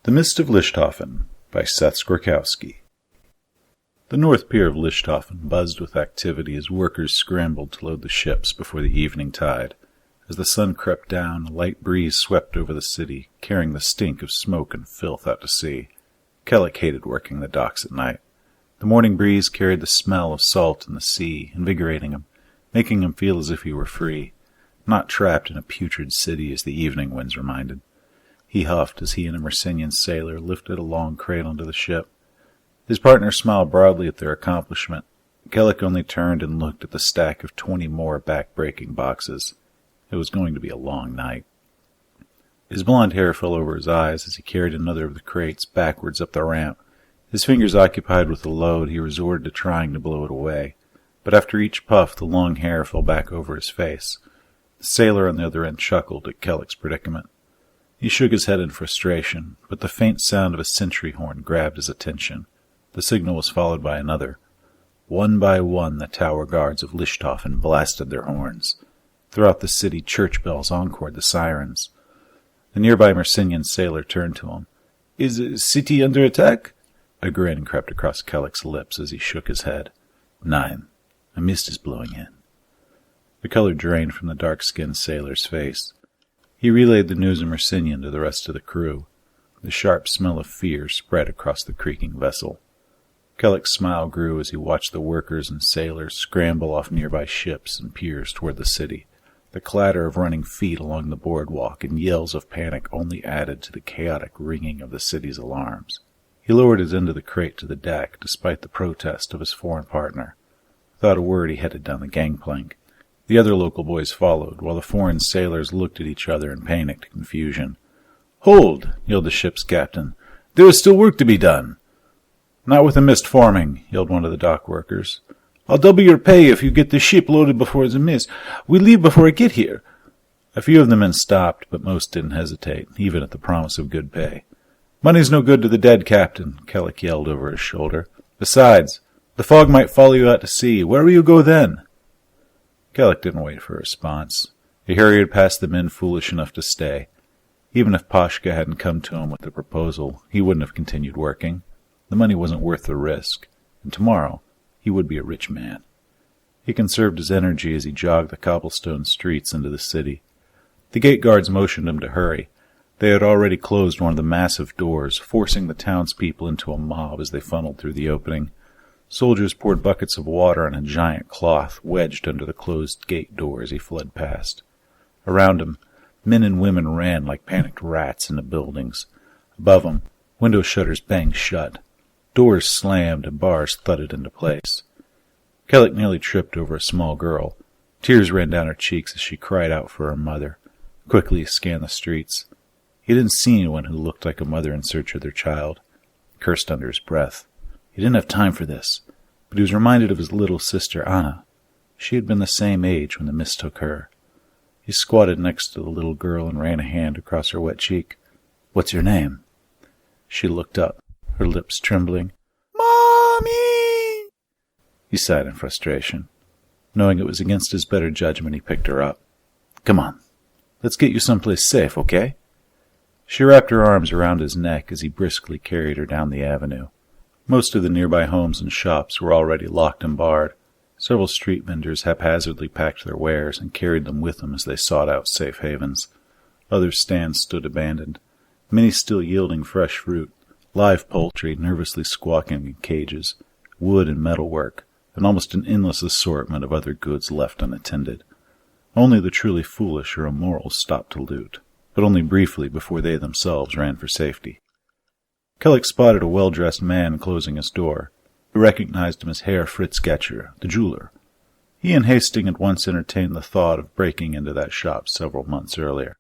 The Mist of Lichthafen by Seth Skorkowsky. The north pier of Lichthafen buzzed with activity as workers scrambled to load the ships before the evening tide. As the sun crept down, a light breeze swept over the city, carrying the stink of smoke and filth out to sea. Kellic hated working the docks at night. The morning breeze carried the smell of salt and the sea, invigorating him, making him feel as if he were free, not trapped in a putrid city as the evening winds reminded. He huffed as he and a Mercenian sailor lifted a long crate onto the ship. His partner smiled broadly at their accomplishment. Kellic only turned and looked at the stack of 20 more back-breaking boxes. It was going to be a long night. His blond hair fell over his eyes as he carried another of the crates backwards up the ramp. His fingers occupied with the load, he resorted to trying to blow it away. But after each puff, the long hair fell back over his face. The sailor on the other end chuckled at Kellic's predicament. He shook his head in frustration, but the faint sound of a sentry horn grabbed his attention. The signal was followed by another. One by one, the tower guards of Lichthafen blasted their horns. Throughout the city, church bells encored the sirens. The nearby Mercenian sailor turned to him. "Is the city under attack?" A grin crept across Kellic's lips as he shook his head. "Nein. A mist is blowing in." The color drained from the dark-skinned sailor's face. He relayed the news in Mercenian to the rest of the crew. The sharp smell of fear spread across the creaking vessel. Kellic's smile grew as he watched the workers and sailors scramble off nearby ships and piers toward the city. The clatter of running feet along the boardwalk and yells of panic only added to the chaotic ringing of the city's alarms. He lowered his end of the crate to the deck, despite the protest of his foreign partner. Without a word, he headed down the gangplank. The other local boys followed, while the foreign sailors looked at each other in panicked confusion. "Hold!" yelled the ship's captain. "There is still work to be done." "Not with the mist forming," yelled one of the dock workers. "I'll double your pay if you get the ship loaded before the mist. We leave before I get here." A few of the men stopped, but most didn't hesitate, even at the promise of good pay. "Money's no good to the dead, Captain," Kellic yelled over his shoulder. "Besides, the fog might follow you out to sea. Where will you go then?" Kellic didn't wait for a response. He hurried past the men foolish enough to stay. Even if Pashka hadn't come to him with the proposal, he wouldn't have continued working. The money wasn't worth the risk, and tomorrow he would be a rich man. He conserved his energy as he jogged the cobblestone streets into the city. The gate guards motioned him to hurry. They had already closed one of the massive doors, forcing the townspeople into a mob as they funneled through the opening. Soldiers poured buckets of water on a giant cloth wedged under the closed gate door as he fled past. Around him, men and women ran like panicked rats into buildings. Above him, window shutters banged shut. Doors slammed and bars thudded into place. Kellic nearly tripped over a small girl. Tears ran down her cheeks as she cried out for her mother. Quickly he scanned the streets. He didn't see anyone who looked like a mother in search of their child. He cursed under his breath. He didn't have time for this, but he was reminded of his little sister, Anna. She had been the same age when the mist took her. He squatted next to the little girl and ran a hand across her wet cheek. "What's your name?" She looked up, her lips trembling. "Mommy!" He sighed in frustration. Knowing it was against his better judgment, he picked her up. "Come on. Let's get you someplace safe, okay?" She wrapped her arms around his neck as he briskly carried her down the avenue. Most of the nearby homes and shops were already locked and barred. Several street vendors haphazardly packed their wares and carried them with them as they sought out safe havens. Other stands stood abandoned, many still yielding fresh fruit, live poultry nervously squawking in cages, wood and metalwork, and almost an endless assortment of other goods left unattended. Only the truly foolish or immoral stopped to loot, but only briefly before they themselves ran for safety. Kellic spotted a well-dressed man closing his door. He recognized him as Herr Fritz Getcher, the jeweler. He and Hastings had once entertained the thought of breaking into that shop several months earlier.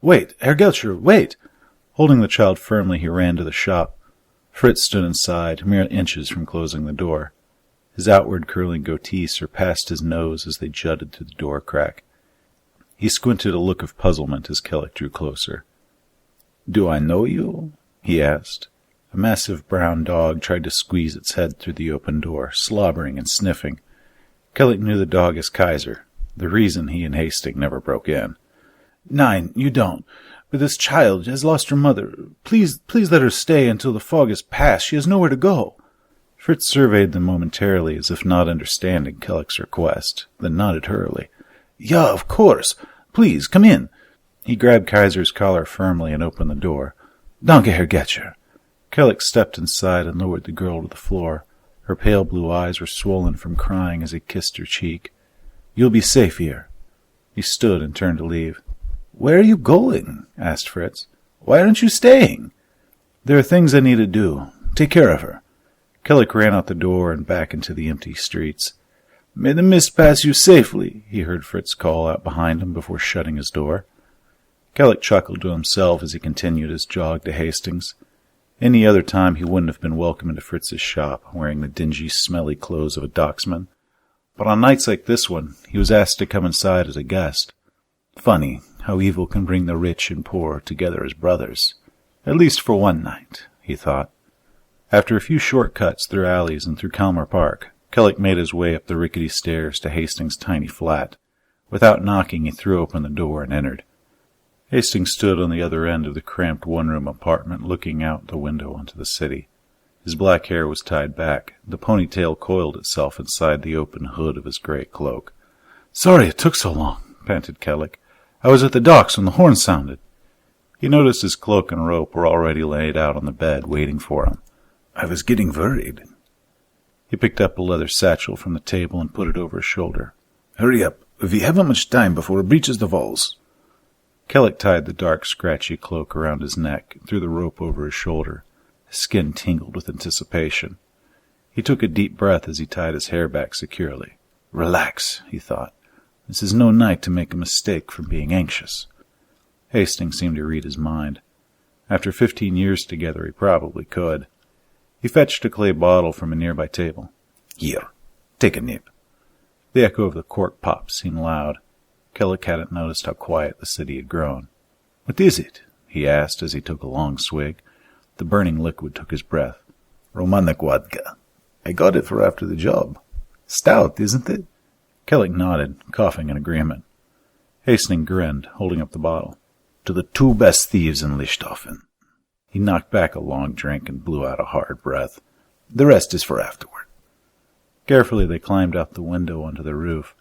"Wait, Herr Getcher, wait!" Holding the child firmly, he ran to the shop. Fritz stood inside, mere inches from closing the door. His outward curling goatee surpassed his nose as they jutted through the door crack. He squinted a look of puzzlement as Kellic drew closer. "Do I know you?" he asked. A massive brown dog tried to squeeze its head through the open door, slobbering and sniffing. Kellic knew the dog as Kaiser, the reason he and Hastings never broke in. "Nein, you don't. but this child has lost her mother. Please let her stay until the fog has passed. She has nowhere to go." Fritz surveyed them momentarily as if not understanding Kellick's request, then nodded hurriedly. "Yeah, of course. Please, come in." He grabbed Kaiser's collar firmly and opened the door. "Danke, Herr Getcher." Kellick stepped inside and lowered the girl to the floor. Her pale blue eyes were swollen from crying as he kissed her cheek. "You'll be safe here." He stood and turned to leave. "Where are you going?" asked Fritz. "Why aren't you staying?" "There are things I need to do. Take care of her." Kellick ran out the door and back into the empty streets. "May the mist pass you safely," he heard Fritz call out behind him before shutting his door. Kellick chuckled to himself as he continued his jog to Hastings. Any other time he wouldn't have been welcome into Fritz's shop, wearing the dingy, smelly clothes of a docksman. But on nights like this one, he was asked to come inside as a guest. Funny how evil can bring the rich and poor together as brothers. At least for one night, he thought. After a few short cuts through alleys and through Kalmar Park, Kellick made his way up the rickety stairs to Hastings' tiny flat. Without knocking, he threw open the door and entered. Hastings stood on the other end of the cramped one-room apartment, looking out the window onto the city. His black hair was tied back. The ponytail coiled itself inside the open hood of his grey cloak. "Sorry it took so long," panted Kellick. "I was at the docks when the horn sounded." He noticed his cloak and rope were already laid out on the bed, waiting for him. "I was getting worried." He picked up a leather satchel from the table and put it over his shoulder. "Hurry up. We haven't much time before it breaches the walls." Kellick tied the dark, scratchy cloak around his neck and threw the rope over his shoulder. His skin tingled with anticipation. He took a deep breath as he tied his hair back securely. "Relax," he thought. "This is no night to make a mistake from being anxious." Hastings seemed to read his mind. After 15 years together, he probably could. He fetched a clay bottle from a nearby table. "Here, take a nip." The echo of the cork pop seemed loud. Kellick hadn't noticed how quiet the city had grown. "What is it?" he asked as he took a long swig. The burning liquid took his breath. "Romanek vodka. I got it for after the job. Stout, isn't it?" Kellick nodded, coughing in agreement. Hastings grinned, holding up the bottle. "To the two best thieves in Lichthafen." He knocked back a long drink and blew out a hard breath. "The rest is for afterward." Carefully they climbed out the window onto the roof.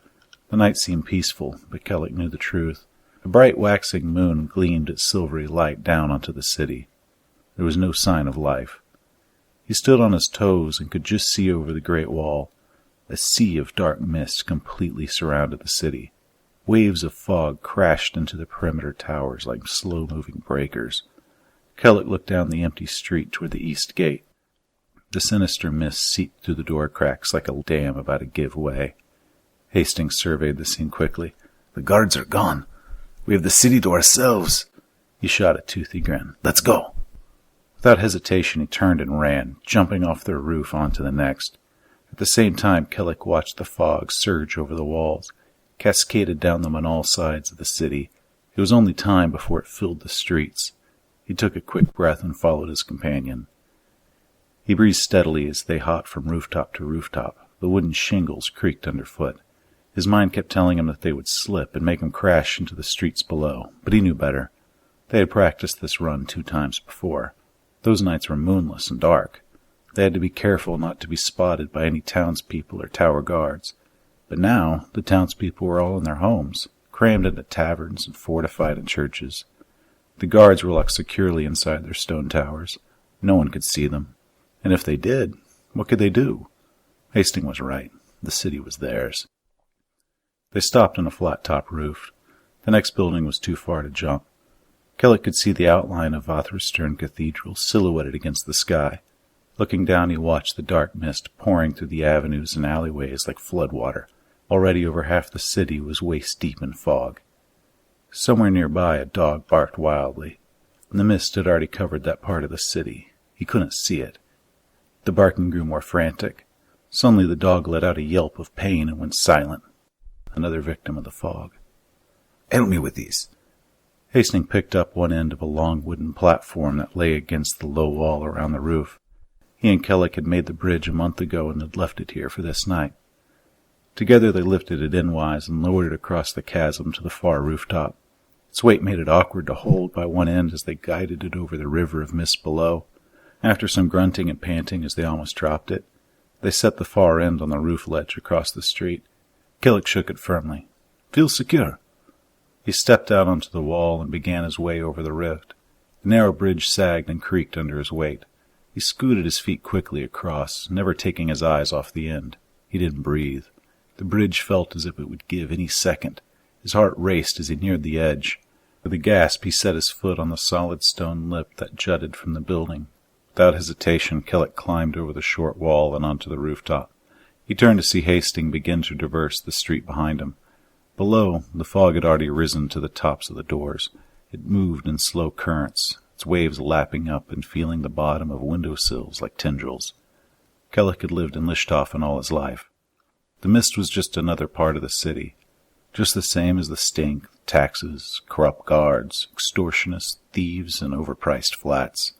The night seemed peaceful, but Kellick knew the truth. A bright waxing moon gleamed its silvery light down onto the city. There was no sign of life. He stood on his toes and could just see over the great wall. A sea of dark mist completely surrounded the city. Waves of fog crashed into the perimeter towers like slow-moving breakers. Kellick looked down the empty street toward the east gate. The sinister mist seeped through the door cracks like a dam about to give way. Hastings surveyed the scene quickly. "The guards are gone. We have the city to ourselves." He shot a toothy grin. "Let's go." Without hesitation, he turned and ran, jumping off their roof onto the next. At the same time, Kellick watched the fog surge over the walls, cascaded down them on all sides of the city. It was only time before it filled the streets. He took a quick breath and followed his companion. He breathed steadily as they hopped from rooftop to rooftop. The wooden shingles creaked underfoot. His mind kept telling him that they would slip and make him crash into the streets below, but he knew better. They had practiced this run 2 times before. Those nights were moonless and dark. They had to be careful not to be spotted by any townspeople or tower guards. But now the townspeople were all in their homes, crammed into taverns and fortified in churches. The guards were locked securely inside their stone towers. No one could see them. And if they did, what could they do? Hastings was right. The city was theirs. They stopped on a flat-top roof. The next building was too far to jump. Kellick could see the outline of Otherstern Cathedral silhouetted against the sky. Looking down, he watched the dark mist pouring through the avenues and alleyways like floodwater. Already over half the city was waist-deep in fog. Somewhere nearby, a dog barked wildly. The mist had already covered that part of the city. He couldn't see it. The barking grew more frantic. Suddenly the dog let out a yelp of pain and went silent. Another victim of the fog. "Help me with these." Hastings picked up one end of a long wooden platform that lay against the low wall around the roof. He and Kellick had made the bridge a month ago and had left it here for this night. Together they lifted it endwise and lowered it across the chasm to the far rooftop. Its weight made it awkward to hold by one end as they guided it over the river of mist below. After some grunting and panting as they almost dropped it, they set the far end on the roof ledge across the street. Killick shook it firmly. "Feel secure." He stepped out onto the wall and began his way over the rift. The narrow bridge sagged and creaked under his weight. He scooted his feet quickly across, never taking his eyes off the end. He didn't breathe. The bridge felt as if it would give any second. His heart raced as he neared the edge. With a gasp, he set his foot on the solid stone lip that jutted from the building. Without hesitation, Killick climbed over the short wall and onto the rooftop. He turned to see Hastings begin to traverse the street behind him. Below, the fog had already risen to the tops of the doors. It moved in slow currents, its waves lapping up and feeling the bottom of windowsills like tendrils. Killick had lived in Lichthafen all his life. The mist was just another part of the city, just the same as the stink, taxes, corrupt guards, extortionists, thieves, and overpriced flats.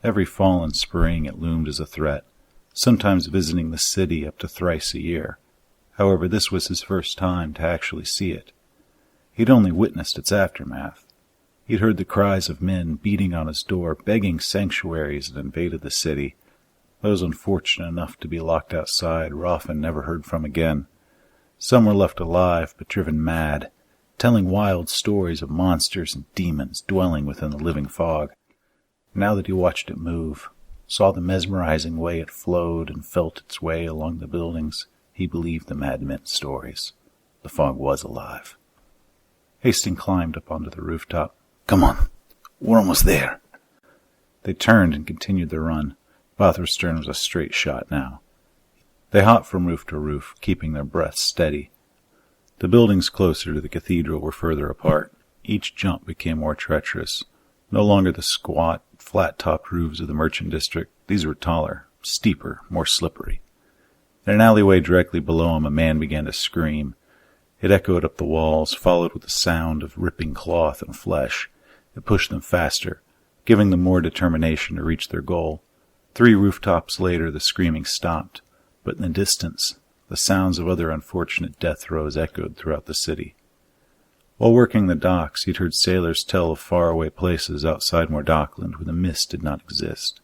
Every fall and spring it loomed as a threat, sometimes visiting the city up to thrice a year. However, this was his first time to actually see it. He'd only witnessed its aftermath. He'd heard the cries of men beating on his door, begging sanctuaries that invaded the city. Those unfortunate enough to be locked outside were often never heard from again. Some were left alive, but driven mad, telling wild stories of monsters and demons dwelling within the living fog. Now that he watched it move, saw the mesmerizing way it flowed and felt its way along the buildings, he believed the madmen's stories. The fog was alive. Hastings climbed up onto the rooftop. "Come on, we're almost there." They turned and continued their run. Bother's stern was a straight shot now. They hopped from roof to roof, keeping their breaths steady. The buildings closer to the cathedral were further apart. Each jump became more treacherous. No longer the squat, flat-topped roofs of the merchant district. These were taller, steeper, more slippery. In an alleyway directly below him, a man began to scream. It echoed up the walls, followed with the sound of ripping cloth and flesh. It pushed them faster, giving them more determination to reach their goal. 3 rooftops later, the screaming stopped, but in the distance, the sounds of other unfortunate death throes echoed throughout the city. While working the docks, he'd heard sailors tell of faraway places outside Mordauntland where the mist did not exist.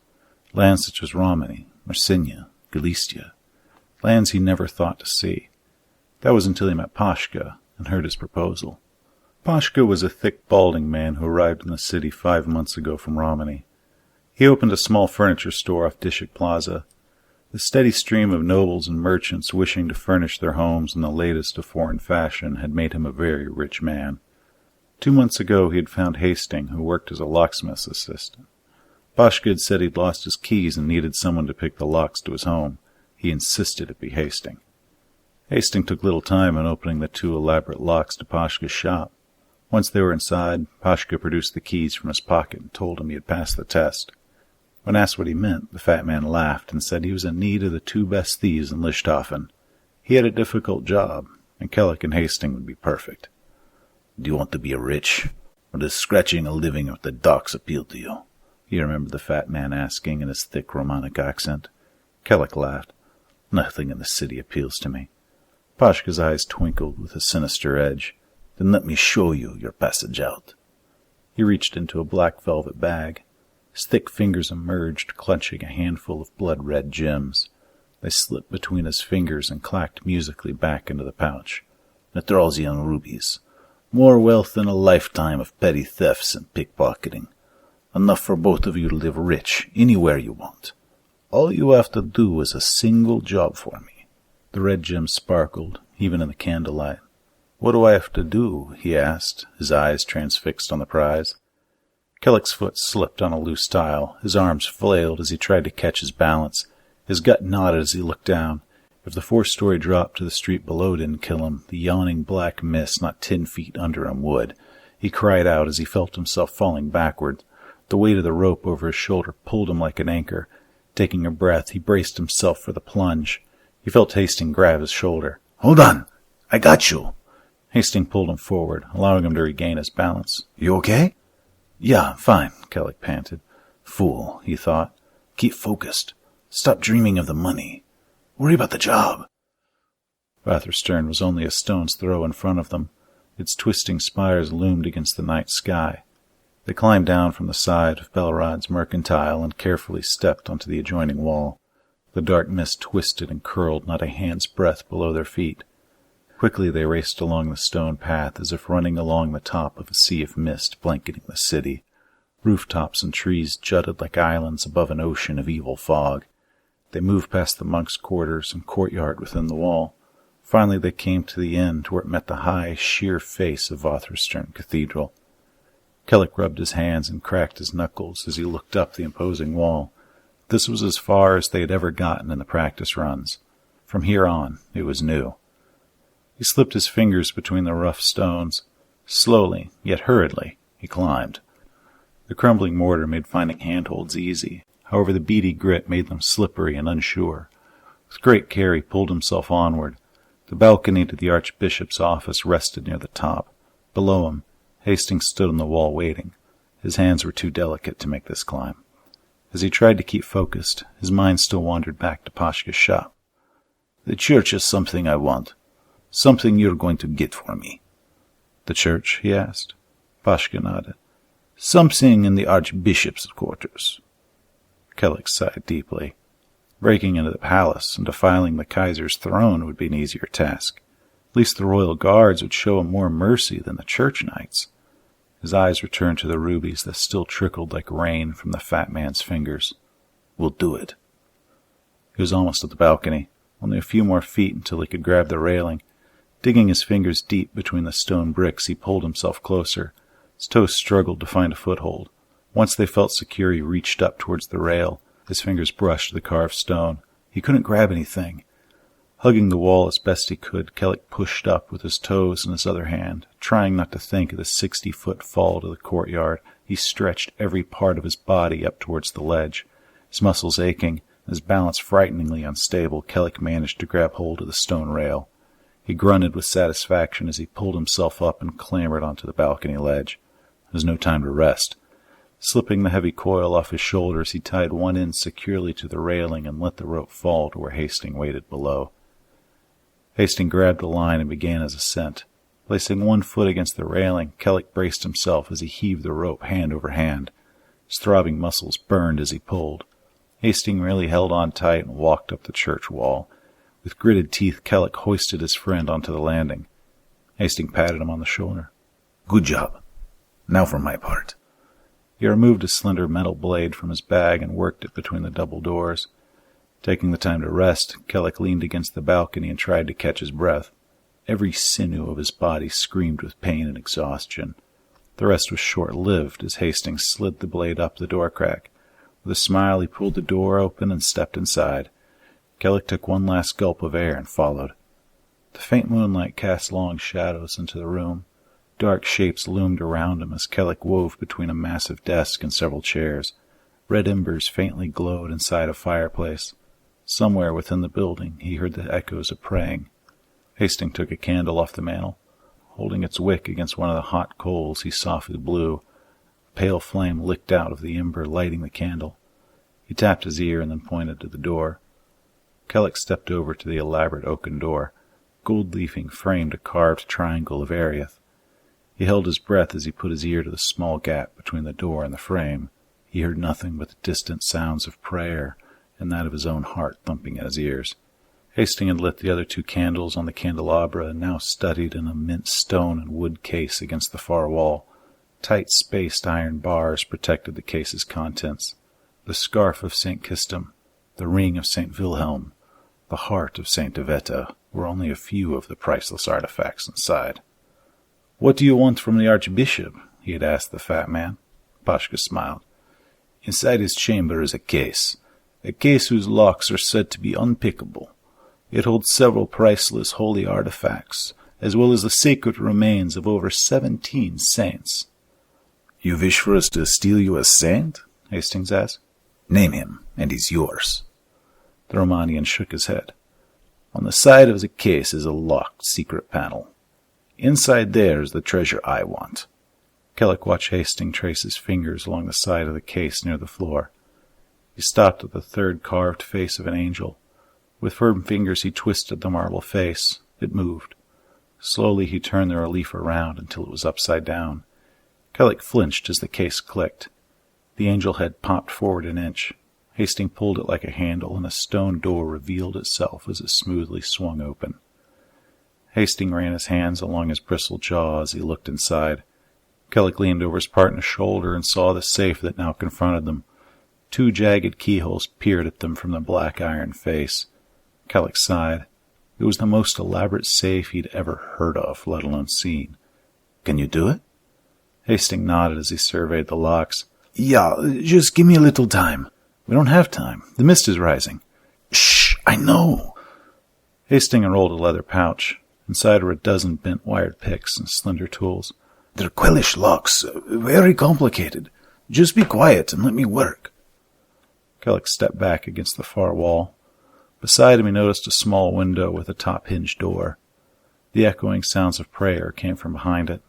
Lands such as Romany, Mercinia, Galicia. Lands he never thought to see. That was until he met Pashka and heard his proposal. Pashka was a thick, balding man who arrived in the city 5 months ago from Romany. He opened a small furniture store off Dishik Plaza. The steady stream of nobles and merchants wishing to furnish their homes in the latest of foreign fashion had made him a very rich man. 2 months ago he had found Hastings, who worked as a locksmith's assistant. Pashka had said he'd lost his keys and needed someone to pick the locks to his home. He insisted it be Hastings. Hastings took little time in opening the 2 elaborate locks to Pashka's shop. Once they were inside, Pashka produced the keys from his pocket and told him he had passed the test. When asked what he meant, the fat man laughed and said he was in need of the 2 best thieves in Lichthafen. He had a difficult job, and Killick and Hastings would be perfect. "Do you want to be rich, or does scratching a living at the docks appeal to you?" he remembered the fat man asking in his thick Romanic accent. Killick laughed. "Nothing in the city appeals to me." Pashka's eyes twinkled with a sinister edge. "Then let me show you your passage out." He reached into a black velvet bag. His thick fingers emerged, clutching a handful of blood-red gems. They slipped between his fingers and clacked musically back into the pouch. "Netralsian rubies. More wealth than a lifetime of petty thefts and pickpocketing. Enough for both of you to live rich anywhere you want. All you have to do is a single job for me." The red gems sparkled, even in the candlelight. "What do I have to do?" he asked, his eyes transfixed on the prize. Killick's foot slipped on a loose tile. His arms flailed as he tried to catch his balance. His gut knotted as he looked down. If the 4-story drop to the street below didn't kill him, the yawning black mist not 10 feet under him would. He cried out as he felt himself falling backward. The weight of the rope over his shoulder pulled him like an anchor. Taking a breath, he braced himself for the plunge. He felt Hastings grab his shoulder. "Hold on! I got you!" Hastings pulled him forward, allowing him to regain his balance. "You okay?" "Yeah, fine," Killick panted. "Fool," he thought. "Keep focused. Stop dreaming of the money. Worry about the job." Bathurst Stern was only a stone's throw in front of them. Its twisting spires loomed against the night sky. They climbed down from the side of Belrod's mercantile and carefully stepped onto the adjoining wall. The dark mist twisted and curled not a hand's breadth below their feet. Quickly they raced along the stone path as if running along the top of a sea of mist blanketing the city. Rooftops and trees jutted like islands above an ocean of evil fog. They moved past the monks' quarters and courtyard within the wall. Finally they came to the end where it met the high, sheer face of Otherstern Cathedral. Kellic rubbed his hands and cracked his knuckles as he looked up the imposing wall. This was as far as they had ever gotten in the practice runs. From here on, it was new. He slipped his fingers between the rough stones. Slowly, yet hurriedly, he climbed. The crumbling mortar made finding handholds easy. However, the beady grit made them slippery and unsure. With great care he pulled himself onward. The balcony to the Archbishop's office rested near the top. Below him, Hastings stood on the wall waiting. His hands were too delicate to make this climb. As he tried to keep focused, his mind still wandered back to Pashka's shop. "The church is something I want. Something you're going to get for me." "The church?" he asked. Pashka nodded. "Something in the Archbishop's quarters." Kellic sighed deeply. Breaking into the palace and defiling the Kaiser's throne would be an easier task. At least the royal guards would show him more mercy than the church knights. His eyes returned to the rubies that still trickled like rain from the fat man's fingers. "We'll do it." He was almost at the balcony, only a few more feet until he could grab the railing. Digging his fingers deep between the stone bricks, he pulled himself closer. His toes struggled to find a foothold. Once they felt secure, he reached up towards the rail. His fingers brushed the carved stone. He couldn't grab anything. Hugging the wall as best he could, Kellic pushed up with his toes in his other hand. Trying not to think of the 60-foot fall to the courtyard, he stretched every part of his body up towards the ledge. His muscles aching, and his balance frighteningly unstable, Kellic managed to grab hold of the stone rail. He grunted with satisfaction as he pulled himself up and clambered onto the balcony ledge. There was no time to rest. Slipping the heavy coil off his shoulders, he tied one end securely to the railing and let the rope fall to where Hastings waited below. Hastings grabbed the line and began his ascent. Placing one foot against the railing, Kellic braced himself as he heaved the rope hand over hand. His throbbing muscles burned as he pulled. Hastings merely held on tight and walked up the church wall. With gritted teeth, Kellic hoisted his friend onto the landing. Hastings patted him on the shoulder. "Good job. Now for my part." He removed a slender metal blade from his bag and worked it between the double doors. Taking the time to rest, Kellic leaned against the balcony and tried to catch his breath. Every sinew of his body screamed with pain and exhaustion. The rest was short-lived as Hastings slid the blade up the door crack. With a smile, he pulled the door open and stepped inside. Kellic took one last gulp of air and followed. The faint moonlight cast long shadows into the room. Dark shapes loomed around him as Kellic wove between a massive desk and several chairs. Red embers faintly glowed inside a fireplace. Somewhere within the building he heard the echoes of praying. Hastings took a candle off the mantel. Holding its wick against one of the hot coals, he softly blew. A pale flame licked out of the ember, lighting the candle. He tapped his ear and then pointed to the door. Kellic stepped over to the elaborate oaken door. Gold-leafing framed a carved triangle of Ariath. He held his breath as he put his ear to the small gap between the door and the frame. He heard nothing but the distant sounds of prayer and that of his own heart thumping at his ears. Hastings had lit the other two candles on the candelabra and now studied an immense stone and wood case against the far wall. Tight-spaced iron bars protected the case's contents. The scarf of St. Kistum, the ring of St. Wilhelm, the heart of St. Deveta were only a few of the priceless artifacts inside. "What do you want from the Archbishop?" he had asked the fat man. Pashka smiled. "Inside his chamber is a case whose locks are said to be unpickable. It holds several priceless holy artifacts, as well as the sacred remains of over 17 saints." "You wish for us to steal you a saint?" Hastings asked. "Name him, and he's yours." The Romanian shook his head. "On the side of the case is a locked secret panel. Inside there is the treasure I want." Kellic watched Hastings trace his fingers along the side of the case near the floor. He stopped at the third carved face of an angel. With firm fingers he twisted the marble face. It moved. Slowly he turned the relief around until it was upside down. Kellic flinched as the case clicked. The angel head popped forward an inch. Hastings pulled it like a handle, and a stone door revealed itself as it smoothly swung open. Hastings ran his hands along his bristled jaw as he looked inside. Kellic leaned over his partner's shoulder and saw the safe that now confronted them. 2 jagged keyholes peered at them from the black iron face. Kellic sighed. It was the most elaborate safe he'd ever heard of, let alone seen. "Can you do it?" Hastings nodded as he surveyed the locks. "Yeah, just give me a little time." "We don't have time. The mist is rising." "Shh, I know." Hastings unrolled a leather pouch. Inside were a dozen bent-wired picks and slender tools. "They're Quellish locks, very complicated. Just be quiet and let me work." Kellic stepped back against the far wall. Beside him he noticed a small window with a top-hinged door. The echoing sounds of prayer came from behind it.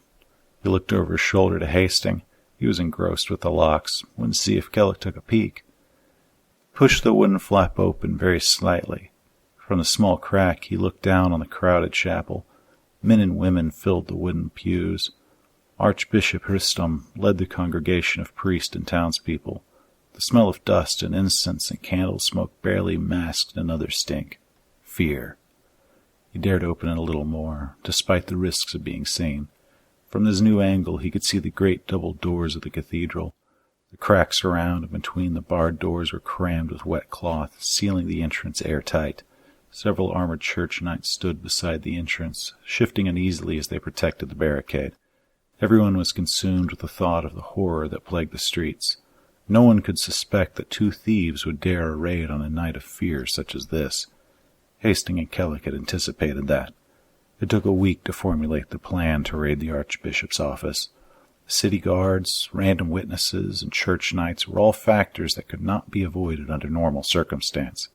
He looked over his shoulder to Hastings. He was engrossed with the locks, wouldn't see if Kellic took a peek. Pushed the wooden flap open very slightly. From the small crack he looked down on the crowded chapel. Men and women filled the wooden pews. Archbishop Hristom led the congregation of priests and townspeople. The smell of dust and incense and candle smoke barely masked another stink. Fear. He dared open it a little more, despite the risks of being seen. From this new angle he could see the great double doors of the cathedral. The cracks around and between the barred doors were crammed with wet cloth, sealing the entrance airtight. Several armored church knights stood beside the entrance, shifting uneasily as they protected the barricade. Everyone was consumed with the thought of the horror that plagued the streets. No one could suspect that 2 thieves would dare a raid on a night of fear such as this. Hastings and Kellic had anticipated that. It took a week to formulate the plan to raid the Archbishop's office. City guards, random witnesses, and church knights were all factors that could not be avoided under normal circumstance.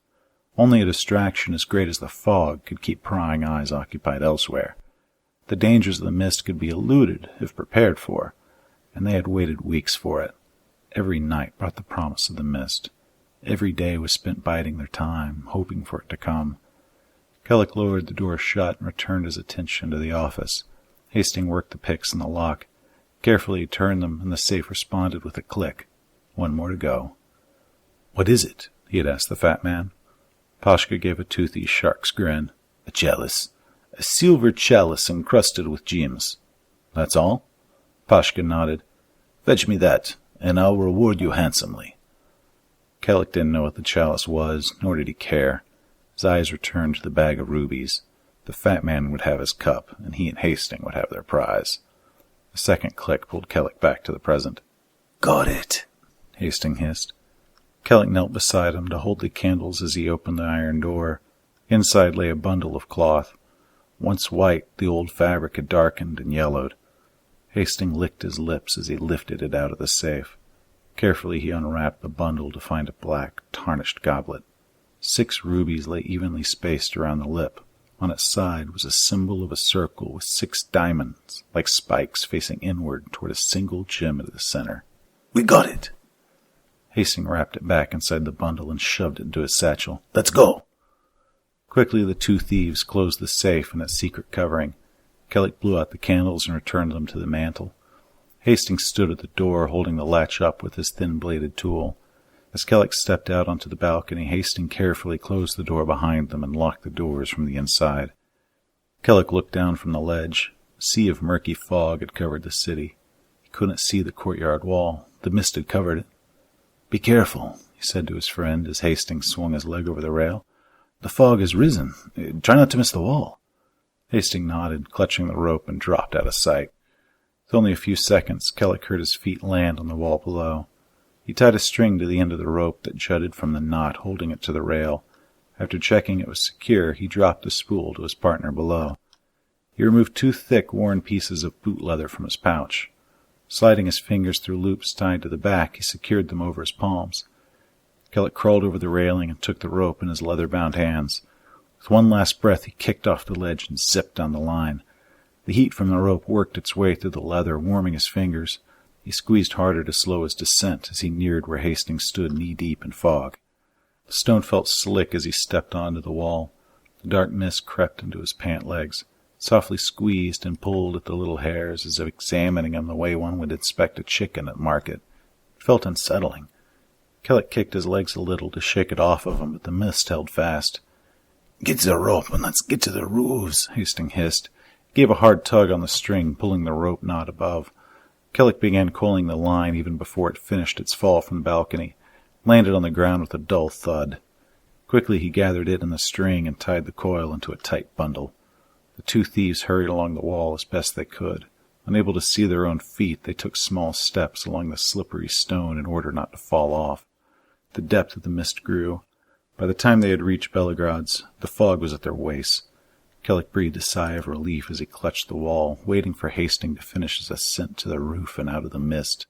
Only a distraction as great as the fog could keep prying eyes occupied elsewhere. The dangers of the mist could be eluded if prepared for, and they had waited weeks for it. Every night brought the promise of the mist. Every day was spent biding their time, hoping for it to come. Kellic lowered the door shut and returned his attention to the office. Hastings worked the picks in the lock. Carefully he turned them, and the safe responded with a click. One more to go. "What is it?" he had asked the fat man. Pashka gave a toothy shark's grin. "A chalice. A silver chalice encrusted with gems." "That's all?" Pashka nodded. "Fetch me that, and I'll reward you handsomely." Kellic didn't know what the chalice was, nor did he care. His eyes returned to the bag of rubies. The fat man would have his cup, and he and Hastings would have their prize. A second click pulled Kellic back to the present. "Got it," Hastings hissed. Kellic knelt beside him to hold the candles as he opened the iron door. Inside lay a bundle of cloth. Once white, the old fabric had darkened and yellowed. Hastings licked his lips as he lifted it out of the safe. Carefully he unwrapped the bundle to find a black, tarnished goblet. 6 rubies lay evenly spaced around the lip. On its side was a symbol of a circle with 6 diamonds, like spikes facing inward toward a single gem at the center. "We got it!" Hastings wrapped it back inside the bundle and shoved it into his satchel. "Let's go!" Quickly the 2 thieves closed the safe and its secret covering. Kellic blew out the candles and returned them to the mantel. Hastings stood at the door, holding the latch up with his thin-bladed tool. As Kellic stepped out onto the balcony, Hastings carefully closed the door behind them and locked the doors from the inside. Kellic looked down from the ledge. A sea of murky fog had covered the city. He couldn't see the courtyard wall. The mist had covered it. "Be careful," he said to his friend as Hastings swung his leg over the rail. "The fog has risen. Try not to miss the wall." Hastings nodded, clutching the rope, and dropped out of sight. With only a few seconds, Kellic heard his feet land on the wall below. He tied a string to the end of the rope that jutted from the knot holding it to the rail. After checking it was secure, he dropped the spool to his partner below. He removed 2 thick, worn pieces of boot leather from his pouch. Sliding his fingers through loops tied to the back, he secured them over his palms. Kellic crawled over the railing and took the rope in his leather-bound hands. With one last breath, he kicked off the ledge and zipped down the line. The heat from the rope worked its way through the leather, warming his fingers. He squeezed harder to slow his descent as he neared where Hastings stood knee-deep in fog. The stone felt slick as he stepped onto the wall. The dark mist crept into his pant legs. softly squeezed and pulled at the little hairs as if examining them the way one would inspect a chicken at market. It felt unsettling. Kellic kicked his legs a little to shake it off of him, but the mist held fast. "Get the rope and let's get to the roofs," Hastings hissed. He gave a hard tug on the string, pulling the rope knot above. Kellic began coiling the line even before it finished its fall from the balcony, landed on the ground with a dull thud. Quickly he gathered it and the string and tied the coil into a tight bundle. The two thieves hurried along the wall as best they could. Unable to see their own feet, they took small steps along the slippery stone in order not to fall off. The depth of the mist grew. By the time they had reached Belograd's, the fog was at their waists. Kellic breathed a sigh of relief as he clutched the wall, waiting for Hastings to finish his ascent to the roof and out of the mist.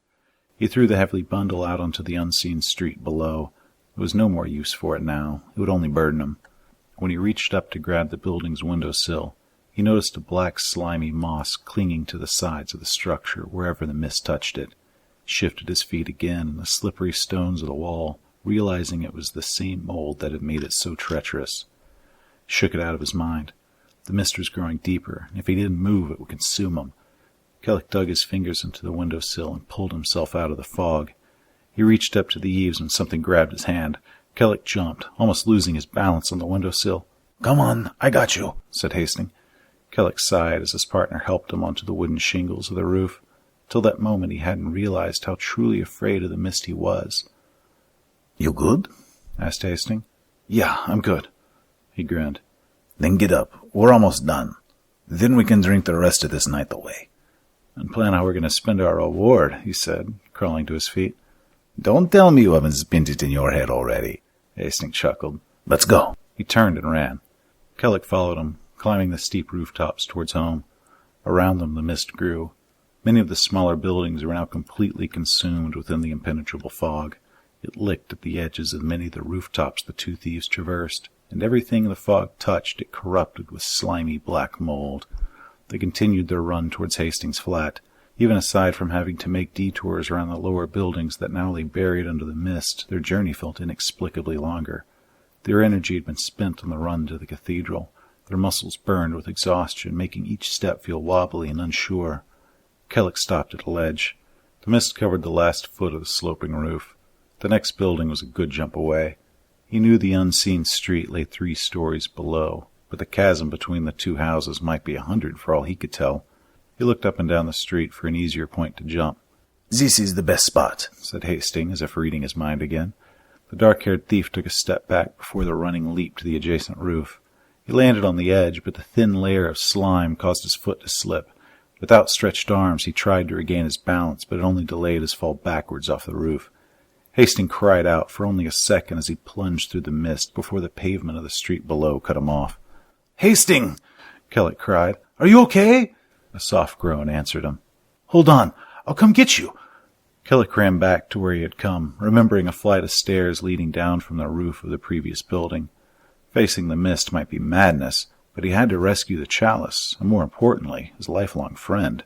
He threw the heavy bundle out onto the unseen street below. There was no more use for it now. It would only burden him. When he reached up to grab the building's windowsill, he noticed a black slimy moss clinging to the sides of the structure wherever the mist touched it. He shifted his feet again in the slippery stones of the wall, realizing it was the same mold that had made it so treacherous. He shook it out of his mind. The mist was growing deeper, and if he didn't move, it would consume him. Kellic dug his fingers into the windowsill and pulled himself out of the fog. He reached up to the eaves when something grabbed his hand. Kellic jumped, almost losing his balance on the windowsill. "Come on, I got you," said Hastings. Kellic sighed as his partner helped him onto the wooden shingles of the roof. Till that moment he hadn't realized how truly afraid of the mist he was. "You good?" asked Hastings. "Yeah, I'm good." He grinned. "Then get up. We're almost done. Then we can drink the rest of this night away." "And plan how we're going to spend our reward," he said, crawling to his feet. "Don't tell me you haven't spent it in your head already," Hastings chuckled. "Let's go." He turned and ran. Kellic followed him, climbing the steep rooftops towards home. Around them the mist grew. Many of the smaller buildings were now completely consumed within the impenetrable fog. It licked at the edges of many of the rooftops the two thieves traversed, and everything the fog touched it corrupted with slimy black mold. They continued their run towards Hastings Flat. Even aside from having to make detours around the lower buildings that now lay buried under the mist, their journey felt inexplicably longer. Their energy had been spent on the run to the cathedral. Their muscles burned with exhaustion, making each step feel wobbly and unsure. Kellic stopped at a ledge. The mist covered the last foot of the sloping roof. The next building was a good jump away. He knew the unseen street lay 3 stories below, but the chasm between the two houses might be 100 for all he could tell. He looked up and down the street for an easier point to jump. "This is the best spot," said Hastings, as if reading his mind again. The dark-haired thief took a step back before the running leap to the adjacent roof. He landed on the edge, but the thin layer of slime caused his foot to slip. With outstretched arms, he tried to regain his balance, but it only delayed his fall backwards off the roof. Hastings cried out for only a second as he plunged through the mist before the pavement of the street below cut him off. "Hastings!" Kellic cried. "Are you okay?" A soft groan answered him. "Hold on, I'll come get you." Kellic ran back to where he had come, remembering a flight of stairs leading down from the roof of the previous building. Facing the mist might be madness, but he had to rescue the chalice, and more importantly, his lifelong friend.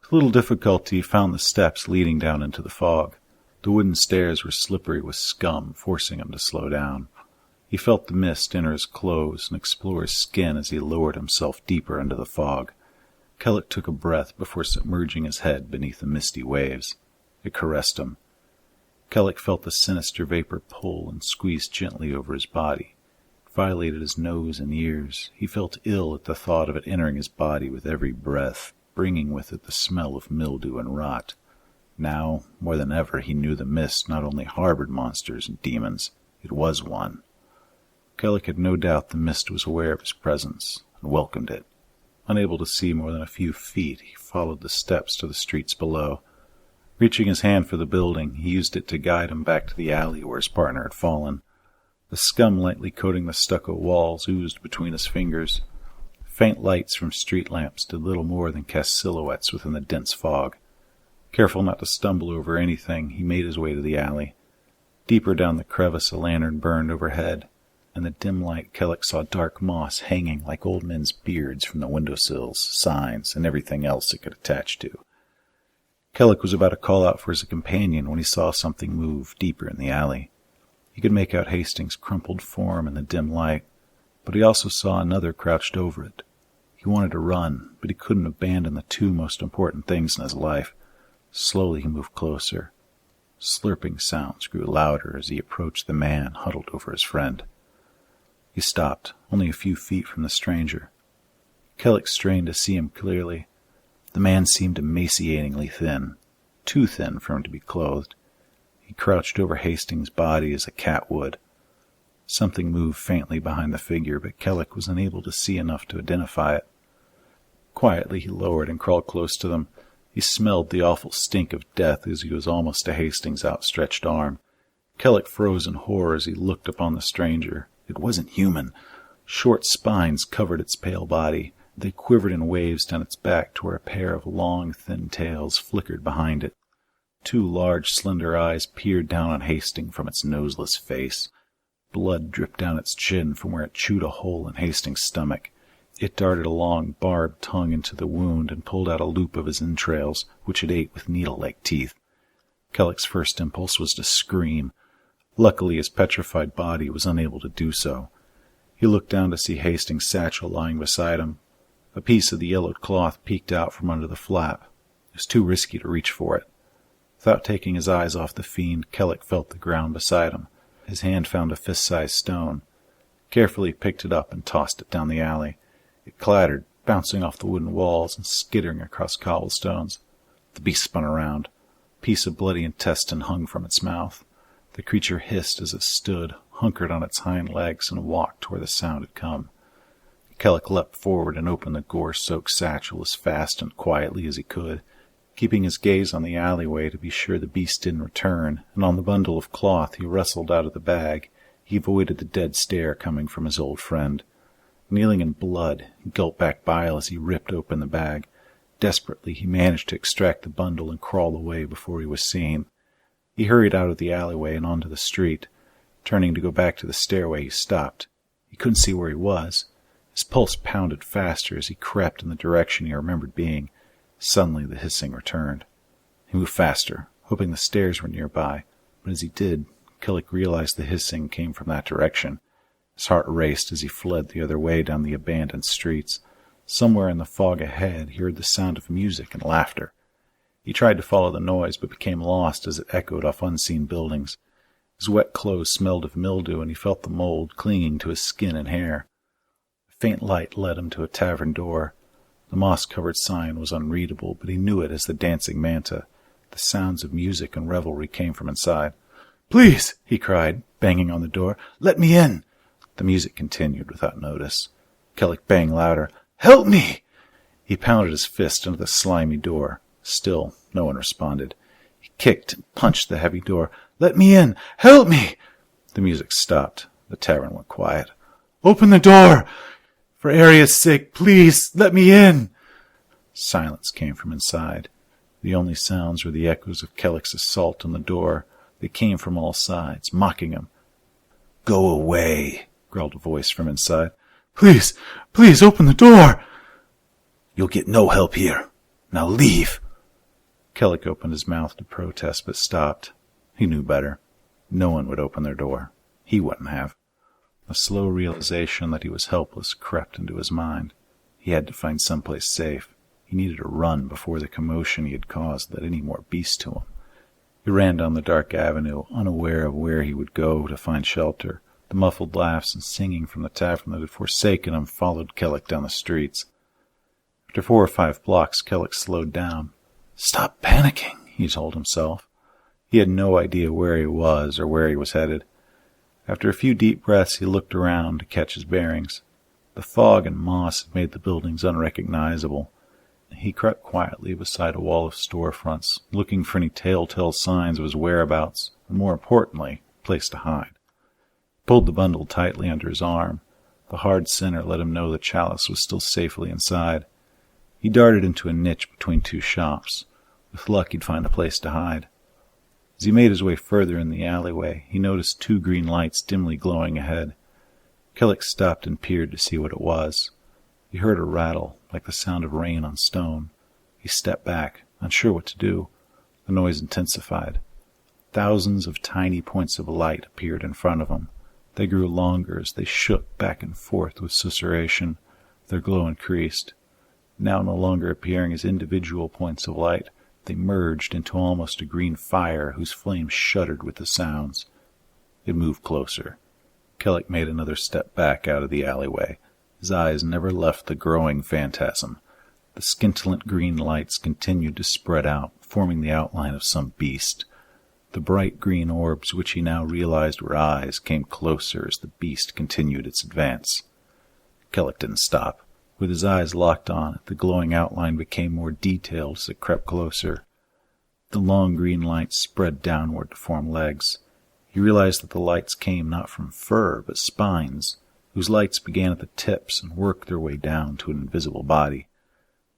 With little difficulty he found the steps leading down into the fog. The wooden stairs were slippery with scum, forcing him to slow down. He felt the mist enter his clothes and explore his skin as he lowered himself deeper into the fog. Kellic took a breath before submerging his head beneath the misty waves. It caressed him. Kellic felt the sinister vapor pull and squeeze gently over his body. It violated his nose and ears. He felt ill at the thought of it entering his body with every breath, bringing with it the smell of mildew and rot. Now, more than ever, he knew the mist not only harbored monsters and demons, it was one. Kellic had no doubt the mist was aware of his presence and welcomed it. Unable to see more than a few feet, he followed the steps to the streets below. Reaching his hand for the building, he used it to guide him back to the alley where his partner had fallen. The scum lightly coating the stucco walls oozed between his fingers. Faint lights from street lamps did little more than cast silhouettes within the dense fog. Careful not to stumble over anything, he made his way to the alley. Deeper down the crevice a lantern burned overhead. In the dim light Kellic saw dark moss hanging like old men's beards from the windowsills, signs, and everything else it could attach to. Kellic was about to call out for his companion when he saw something move deeper in the alley. He could make out Hastings' crumpled form in the dim light, but he also saw another crouched over it. He He wanted to run, but he couldn't abandon the two most important things in his life. Slowly he moved closer. Slurping sounds grew louder as he approached the man huddled over his friend. He stopped, only a few feet from the stranger. Kellic strained to see him clearly. The man seemed emaciatingly thin, too thin for him to be clothed. He crouched over Hastings' body as a cat would. Something moved faintly behind the figure, but Kellic was unable to see enough to identify it. Quietly he lowered and crawled close to them. He smelled the awful stink of death as he was almost to Hastings' outstretched arm. Kellic froze in horror as he looked upon the stranger. It wasn't human. Short spines covered its pale body. They quivered in waves down its back to where a pair of long, thin tails flickered behind it. Two large, slender eyes peered down on Hastings from its noseless face. Blood dripped down its chin from where it chewed a hole in Hastings' stomach. It darted a long, barbed tongue into the wound and pulled out a loop of his entrails, which it ate with needle-like teeth. Kellic's first impulse was to scream. Luckily, his petrified body was unable to do so. He looked down to see Hastings' satchel lying beside him. A piece of the yellowed cloth peeked out from under the flap. It was too risky to reach for it. Without taking his eyes off the fiend, Kellic felt the ground beside him. His hand found a fist-sized stone. Carefully he picked it up and tossed it down the alley. It clattered, bouncing off the wooden walls and skittering across cobblestones. The beast spun around. A piece of bloody intestine hung from its mouth. The creature hissed as it stood, hunkered on its hind legs, and walked to where the sound had come. Kellic leapt forward and opened the gore-soaked satchel as fast and quietly as he could, keeping his gaze on the alleyway to be sure the beast didn't return, and on the bundle of cloth he wrestled out of the bag. He avoided the dead stare coming from his old friend. Kneeling in blood, he gulped back bile as he ripped open the bag. Desperately, he managed to extract the bundle and crawl away before he was seen. He hurried out of the alleyway and onto the street. Turning to go back to the stairway, he stopped. He couldn't see where he was. His pulse pounded faster as he crept in the direction he remembered being. Suddenly, the hissing returned. He moved faster, hoping the stairs were nearby, but as he did, Kellic realized the hissing came from that direction. His heart raced as he fled the other way down the abandoned streets. Somewhere in the fog ahead, he heard the sound of music and laughter. He tried to follow the noise, but became lost as it echoed off unseen buildings. His wet clothes smelled of mildew, and he felt the mold clinging to his skin and hair. A faint light led him to a tavern door. The moss-covered sign was unreadable, but he knew it as the Dancing Manta. The sounds of music and revelry came from inside. "Please!" he cried, banging on the door. "Let me in!" The music continued without notice. Kellic banged louder. "Help me!" He pounded his fist into the slimy door. Still, no one responded. He kicked and punched the heavy door. "Let me in! Help me!" The music stopped. The tavern went quiet. "Open the door! For Aria's sake, please, let me in!" Silence came from inside. The only sounds were the echoes of Kellic's assault on the door. They came from all sides, mocking him. "Go away," growled a voice from inside. "Please, please, open the door!" "You'll get no help here. Now leave." Kellic opened his mouth to protest, but stopped. He knew better. No one would open their door. He wouldn't have. A slow realization that he was helpless crept into his mind. He had to find someplace safe. He needed to run before the commotion he had caused led any more beasts to him. He ran down the dark avenue, unaware of where he would go to find shelter. The muffled laughs and singing from the tavern that had forsaken him followed Kellic down the streets. After 4 or 5 blocks, Kellic slowed down. "Stop panicking," he told himself. He had no idea where he was or where he was headed. After a few deep breaths, he looked around to catch his bearings. The fog and moss had made the buildings unrecognizable. He crept quietly beside a wall of storefronts, looking for any telltale signs of his whereabouts, and more importantly, a place to hide. He pulled the bundle tightly under his arm. The hard center let him know the chalice was still safely inside. He darted into a niche between 2 shops. With luck, he'd find a place to hide. As he made his way further in the alleyway, he noticed 2 green lights dimly glowing ahead. Kellic stopped and peered to see what it was. He heard a rattle, like the sound of rain on stone. He stepped back, unsure what to do. The noise intensified. Thousands of tiny points of light appeared in front of him. They grew longer as they shook back and forth with susurration. Their glow increased. Now no longer appearing as individual points of light, they merged into almost a green fire whose flames shuddered with the sounds. It moved closer. Kellic made another step back out of the alleyway. His eyes never left the growing phantasm. The scintillant green lights continued to spread out, forming the outline of some beast. The bright green orbs, which he now realized were eyes, came closer as the beast continued its advance. Kellic didn't stop. With his eyes locked on it, the glowing outline became more detailed as it crept closer. The long green lights spread downward to form legs. He realized that the lights came not from fur, but spines, whose lights began at the tips and worked their way down to an invisible body.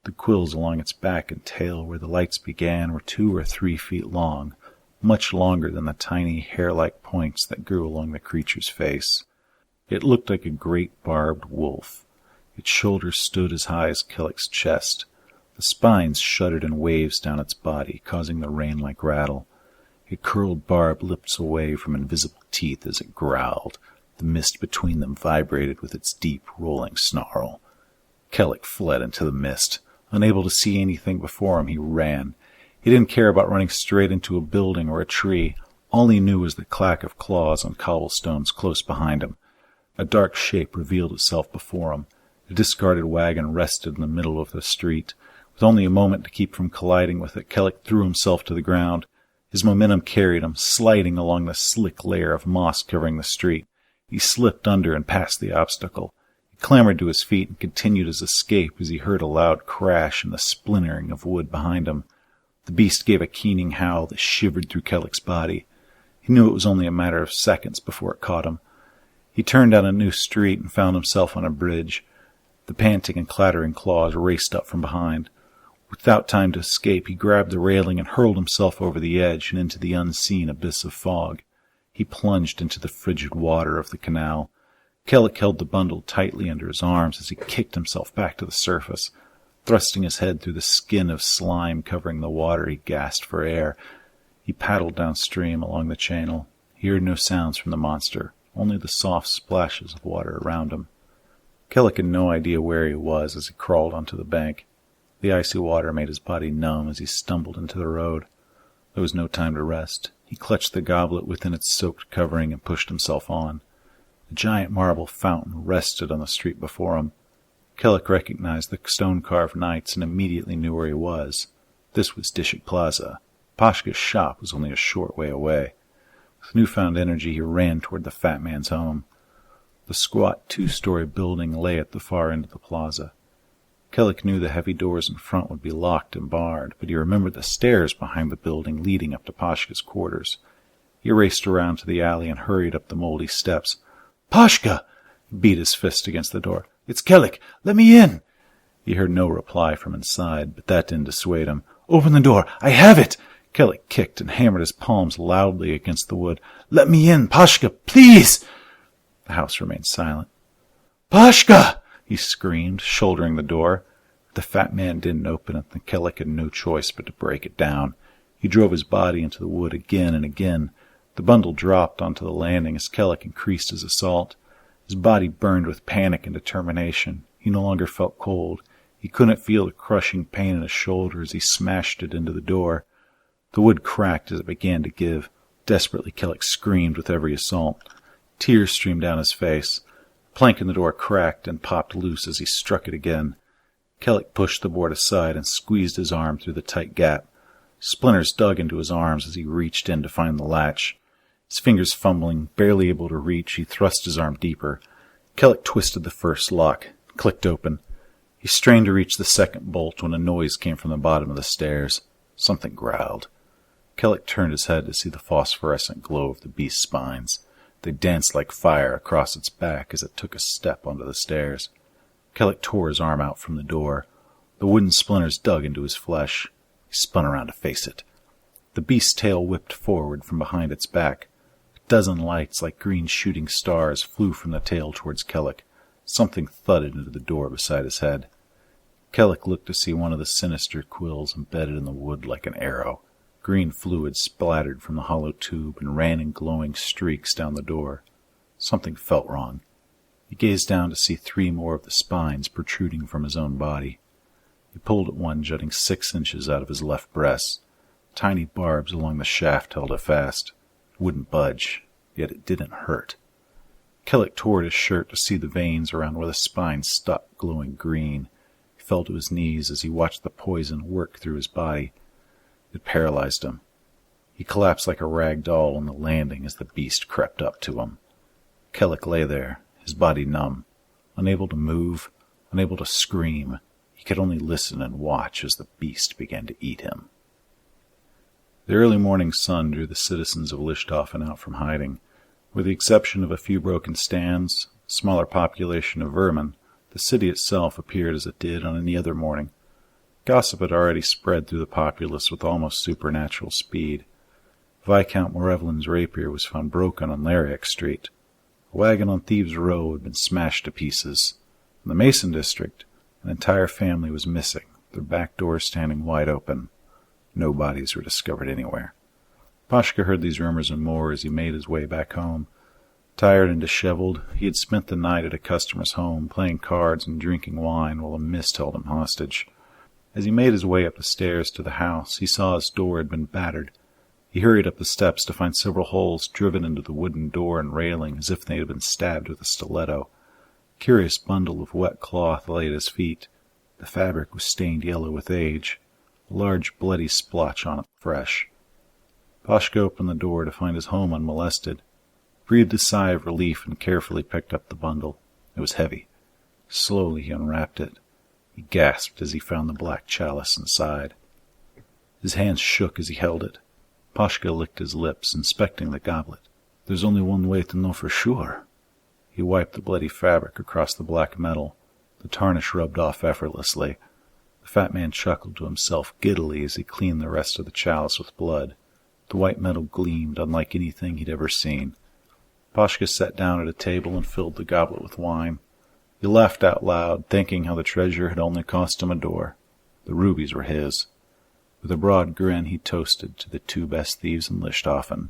The quills along its back and tail where the lights began were 2 or 3 feet long, much longer than the tiny hair-like points that grew along the creature's face. It looked like a great barbed wolf. Its shoulders stood as high as Kellic's chest. The spines shuddered in waves down its body, causing the rain-like rattle. It curled barbed lips away from invisible teeth as it growled. The mist between them vibrated with its deep, rolling snarl. Kellic fled into the mist. Unable to see anything before him, he ran. He didn't care about running straight into a building or a tree. All he knew was the clack of claws on cobblestones close behind him. A dark shape revealed itself before him. A discarded wagon rested in the middle of the street. With only a moment to keep from colliding with it, Kellic threw himself to the ground. His momentum carried him, sliding along the slick layer of moss covering the street. He slipped under and past the obstacle. He clambered to his feet and continued his escape as he heard a loud crash and the splintering of wood behind him. The beast gave a keening howl that shivered through Kellic's body. He knew it was only a matter of seconds before it caught him. He turned down a new street and found himself on a bridge. The panting and clattering claws raced up from behind. Without time to escape, he grabbed the railing and hurled himself over the edge and into the unseen abyss of fog. He plunged into the frigid water of the canal. Kellic held the bundle tightly under his arms as he kicked himself back to the surface. Thrusting his head through the skin of slime covering the water, he gasped for air. He paddled downstream along the channel. He heard no sounds from the monster, only the soft splashes of water around him. Kellic had no idea where he was as he crawled onto the bank. The icy water made his body numb as he stumbled into the road. There was no time to rest. He clutched the goblet within its soaked covering and pushed himself on. A giant marble fountain rested on the street before him. Kellic recognized the stone-carved knights and immediately knew where he was. This was Dishik Plaza. Pashka's shop was only a short way away. With newfound energy, he ran toward the fat man's home. The squat 2-story building lay at the far end of the plaza. Kellic knew the heavy doors in front would be locked and barred, but he remembered the stairs behind the building leading up to Pashka's quarters. He raced around to the alley and hurried up the moldy steps. "Pashka!" He beat his fist against the door. "It's Kellic! Let me in!" He heard no reply from inside, but that didn't dissuade him. "Open the door! I have it!" Kellic kicked and hammered his palms loudly against the wood. "Let me in, Pashka! Please!" The house remained silent. "Pashka!" he screamed, shouldering the door. The fat man didn't open it, and Kellic had no choice but to break it down. He drove his body into the wood again and again. The bundle dropped onto the landing as Kellic increased his assault. His body burned with panic and determination. He no longer felt cold. He couldn't feel the crushing pain in his shoulder as he smashed it into the door. The wood cracked as it began to give. Desperately, Kellic screamed with every assault. Tears streamed down his face. The plank in the door cracked and popped loose as he struck it again. Kellic pushed the board aside and squeezed his arm through the tight gap. Splinters dug into his arms as he reached in to find the latch. His fingers fumbling, barely able to reach, he thrust his arm deeper. Kellic twisted the first lock, clicked open. He strained to reach the second bolt when a noise came from the bottom of the stairs. Something growled. Kellic turned his head to see the phosphorescent glow of the beast's spines. They danced like fire across its back as it took a step onto the stairs. Kellic tore his arm out from the door. The wooden splinters dug into his flesh. He spun around to face it. The beast's tail whipped forward from behind its back. A dozen lights like green shooting stars flew from the tail towards Kellic. Something thudded into the door beside his head. Kellic looked to see one of the sinister quills embedded in the wood like an arrow. Green fluid splattered from the hollow tube and ran in glowing streaks down the door. Something felt wrong. He gazed down to see 3 more of the spines protruding from his own body. He pulled at one jutting 6 inches out of his left breast. Tiny barbs along the shaft held it fast. It wouldn't budge, yet it didn't hurt. Kellick tore at his shirt to see the veins around where the spine stuck glowing green. He fell to his knees as he watched the poison work through his body. It paralyzed him. He collapsed like a rag doll on the landing as the beast crept up to him. Kellick lay there, his body numb, unable to move, unable to scream. He could only listen and watch as the beast began to eat him. The early morning sun drew the citizens of Lichthafen out from hiding. With the exception of a few broken stands, a smaller population of vermin, the city itself appeared as it did on any other morning. Gossip had already spread through the populace with almost supernatural speed. Viscount Morevelin's rapier was found broken on Lariac Street. A wagon on Thieves' Row had been smashed to pieces. In the Mason district, an entire family was missing, their back doors standing wide open. No bodies were discovered anywhere. Pashka heard these rumors and more as he made his way back home. Tired and disheveled, he had spent the night at a customer's home, playing cards and drinking wine while a mist held him hostage. As he made his way up the stairs to the house, he saw his door had been battered. He hurried up the steps to find several holes driven into the wooden door and railing as if they had been stabbed with a stiletto. A curious bundle of wet cloth lay at his feet. The fabric was stained yellow with age, a large bloody splotch on it fresh. Pashka opened the door to find his home unmolested. He breathed a sigh of relief and carefully picked up the bundle. It was heavy. Slowly he unwrapped it. He gasped as he found the black chalice inside. His hands shook as he held it. Pashka licked his lips, inspecting the goblet. "There's only one way to know for sure." He wiped the bloody fabric across the black metal. The tarnish rubbed off effortlessly. The fat man chuckled to himself giddily as he cleaned the rest of the chalice with blood. The white metal gleamed unlike anything he'd ever seen. Pashka sat down at a table and filled the goblet with wine. He laughed out loud, thinking how the treasure had only cost him a door. The rubies were his. With a broad grin he toasted to the 2 best thieves in Lichthafen.